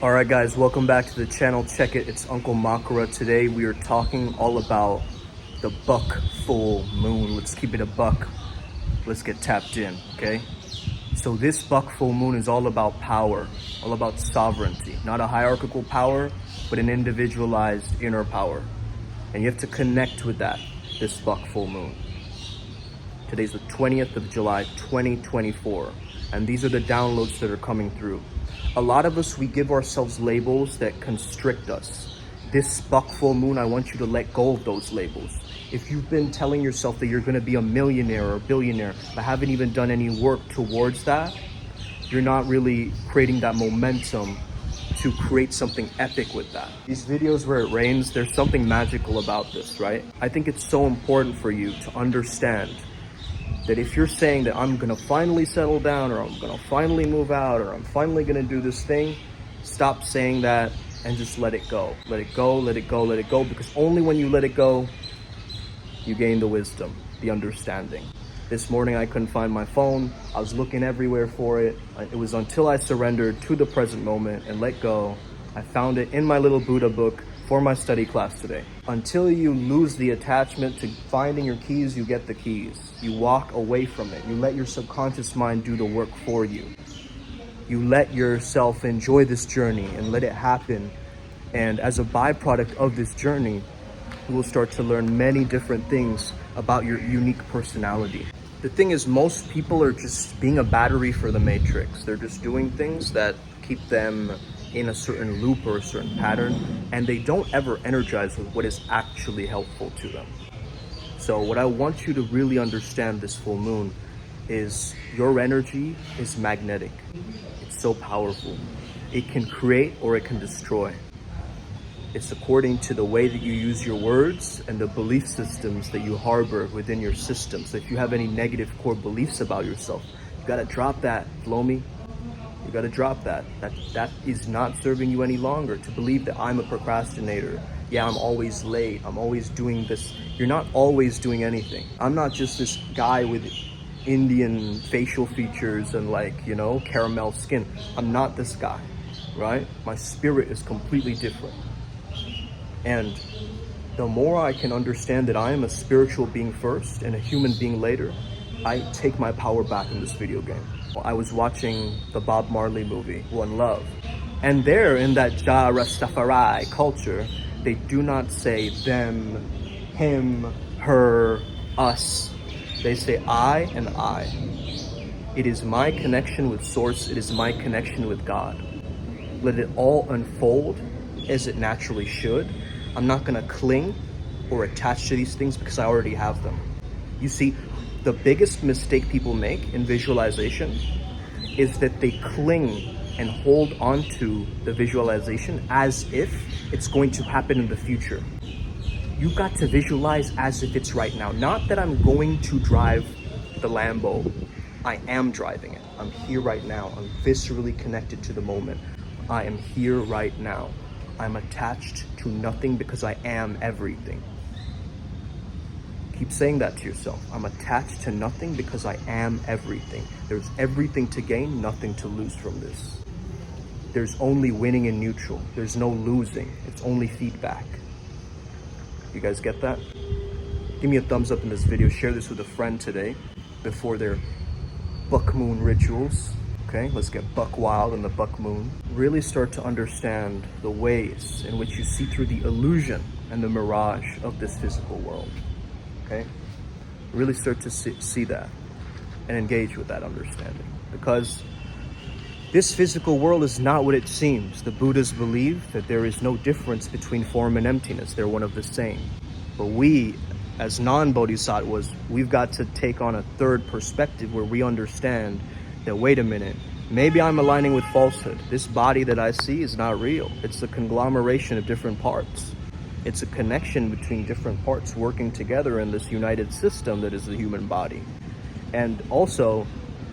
Alright guys, welcome back to the channel. Check it, it's Uncle Makara. Today we are talking all about the buck full moon. Let's keep it a buck. Let's get tapped in, okay? So this buck full moon is all about power, all about sovereignty. Not a hierarchical power, but an individualized inner power. And you have to connect with that, this buck full moon. Today's the 20th of July, 2024. And these are the downloads that are coming through. A lot of us, we give ourselves labels that constrict us. This buck full moon, I want you to let go of those labels. If you've been telling yourself that you're gonna be a millionaire or a billionaire, but haven't even done any work towards that, you're not really creating that momentum to create something epic with that. These videos where it rains, there's something magical about this, right? I think it's so important for you to understand that if you're saying that I'm gonna finally settle down, or I'm gonna finally move out, or I'm finally gonna do this thing, stop saying that and just let it go. Let it go, let it go, let it go, because only when you let it go, you gain the wisdom, the understanding. This morning I couldn't find my phone. I was looking everywhere for it. It was until I surrendered to the present moment and let go. I found it in my little Buddha book for my study class today. Until you lose the attachment to finding your keys, you get the keys. You walk away from it. You let your subconscious mind do the work for you. You let yourself enjoy this journey and let it happen. And as a byproduct of this journey, you will start to learn many different things about your unique personality. The thing is, most people are just being a battery for the matrix. They're just doing things that keep them in a certain loop or a certain pattern, and they don't ever energize with what is actually helpful to them. So what I want you to really understand this full moon is your energy is magnetic. It's so powerful. It can create or it can destroy. It's according to the way that you use your words and the belief systems that you harbor within your system. So if you have any negative core beliefs about yourself, you gotta drop that, flow me. You gotta drop that. That is not serving you any longer. To believe that I'm a procrastinator. Yeah, I'm always late. I'm always doing this. You're not always doing anything. I'm not just this guy with Indian facial features and caramel skin. I'm not this guy, right? My spirit is completely different. And the more I can understand that I am a spiritual being first and a human being later, I take my power back in this video game. I was watching the Bob Marley movie, One Love. And there, in that Ja Rastafari culture, they do not say them, him, her, us. They say I and I. It is my connection with Source. It is my connection with God. Let it all unfold as it naturally should. I'm not gonna cling or attach to these things because I already have them. You see, the biggest mistake people make in visualization is that they cling and hold on to the visualization as if it's going to happen in the future. You've got to visualize as if it's right now. Not that I'm going to drive the Lambo. I am driving it. I'm here right now. I'm viscerally connected to the moment. I am here right now. I'm attached to nothing because I am everything. Keep saying that to yourself. I'm attached to nothing because I am everything. There's everything to gain, nothing to lose from this. There's only winning and neutral. There's no losing. It's only feedback. You guys get that? Give me a thumbs up in this video. Share this with a friend today before their buck moon rituals. Okay, let's get buck wild in the buck moon. Really start to understand the ways in which you see through the illusion and the mirage of this physical world. Okay? Really start to see that and engage with that understanding, because this physical world is not what it seems. The Buddhas believe that there is no difference between form and emptiness. They're one of the same. But we, as non-bodhisattvas, we've got to take on a third perspective where we understand that, wait a minute, maybe I'm aligning with falsehood. This body that I see is not real. It's a conglomeration of different parts. It's a connection between different parts working together in this united system that is the human body. And also,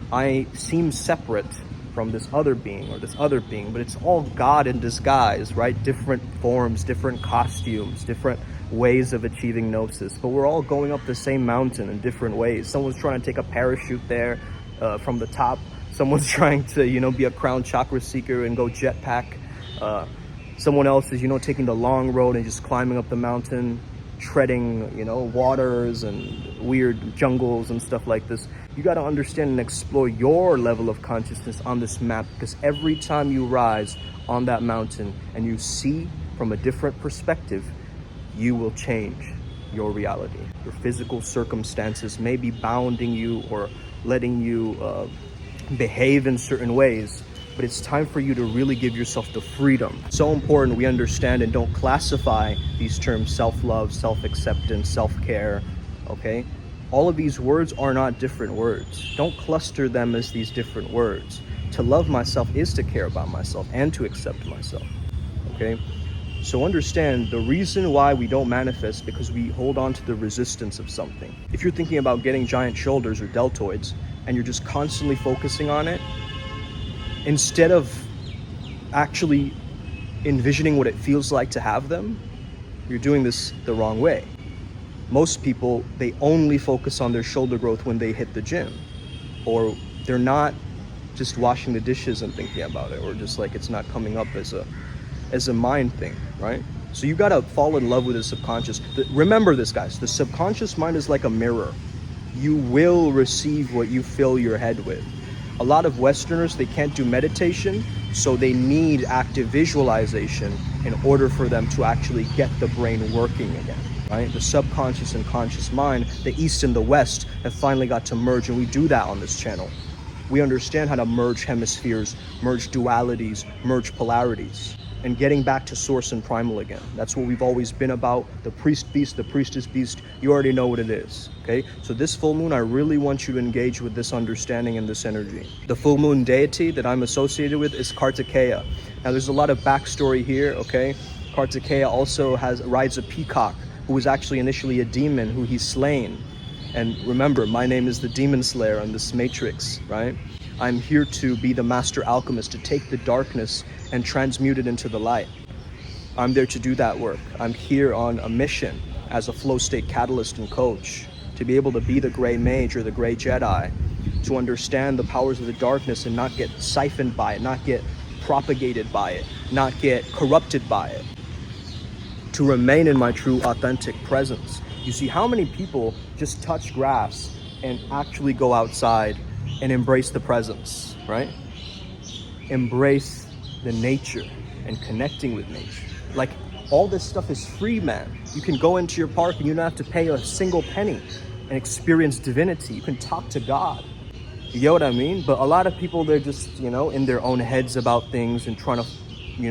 I seem separate from this other being or this other being, but it's all God in disguise, right? Different forms, different costumes, different ways of achieving gnosis, but we're all going up the same mountain in different ways. Someone's trying to take a parachute there, from the top. Someone's trying to, be a crown chakra seeker and go jetpack. Someone else is, taking the long road and just climbing up the mountain, treading, waters and weird jungles and stuff like this. You got to understand and explore your level of consciousness on this map, because every time you rise on that mountain and you see from a different perspective, you will change your reality. Your physical circumstances may be bounding you or letting you behave in certain ways, but it's time for you to really give yourself the freedom. So important we understand and don't classify these terms: self-love, self-acceptance, self-care, okay? All of these words are not different words. Don't cluster them as these different words. To love myself is to care about myself and to accept myself, okay? So understand the reason why we don't manifest, because we hold on to the resistance of something. If you're thinking about getting giant shoulders or deltoids and you're just constantly focusing on it, instead of actually envisioning what it feels like to have them, you're doing this the wrong way. Most people, they only focus on their shoulder growth when they hit the gym, or they're not just washing the dishes and thinking about it, or just like it's not coming up as a mind thing, right? So you gotta fall in love with the subconscious. Remember this, guys, the subconscious mind is like a mirror. You will receive what you fill your head with. A lot of Westerners, they can't do meditation, so they need active visualization in order for them to actually get the brain working again, right? The subconscious and conscious mind, the East and the West, have finally got to merge, and we do that on this channel. We understand how to merge hemispheres, merge dualities, merge polarities, and getting back to source and primal again. That's what we've always been about. The priest beast, the priestess beast, you already know what it is, okay? So this full moon, I really want you to engage with this understanding and this energy. The full moon deity that I'm associated with is Kartikeya. Now there's a lot of backstory here, okay? Kartikeya also rides a peacock, who was actually initially a demon who he's slain. And remember, my name is the Demon Slayer on this matrix, right? I'm here to be the master alchemist, to take the darkness and transmute it into the light. I'm there to do that work. I'm here on a mission as a flow state catalyst and coach, to be able to be the gray mage or the gray Jedi, to understand the powers of the darkness and not get siphoned by it, not get propagated by it, not get corrupted by it, to remain in my true authentic presence. You see, how many people just touch grass and actually go outside and embrace the presence, right? Embrace the nature and connecting with nature. Like, all this stuff is free, man. You can go into your park and you don't have to pay a single penny and experience divinity. You can talk to God. You get what I mean? But a lot of people, they're just, in their own heads about things and trying to,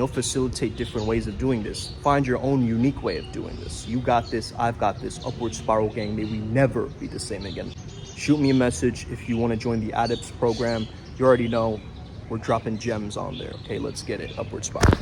facilitate different ways of doing this. Find your own unique way of doing this. You got this, I've got this. Upward Spiral Gang, may we never be the same again. Shoot me a message if you want to join the Adepts program. You already know we're dropping gems on there. Okay, let's get it. Upward Spiral.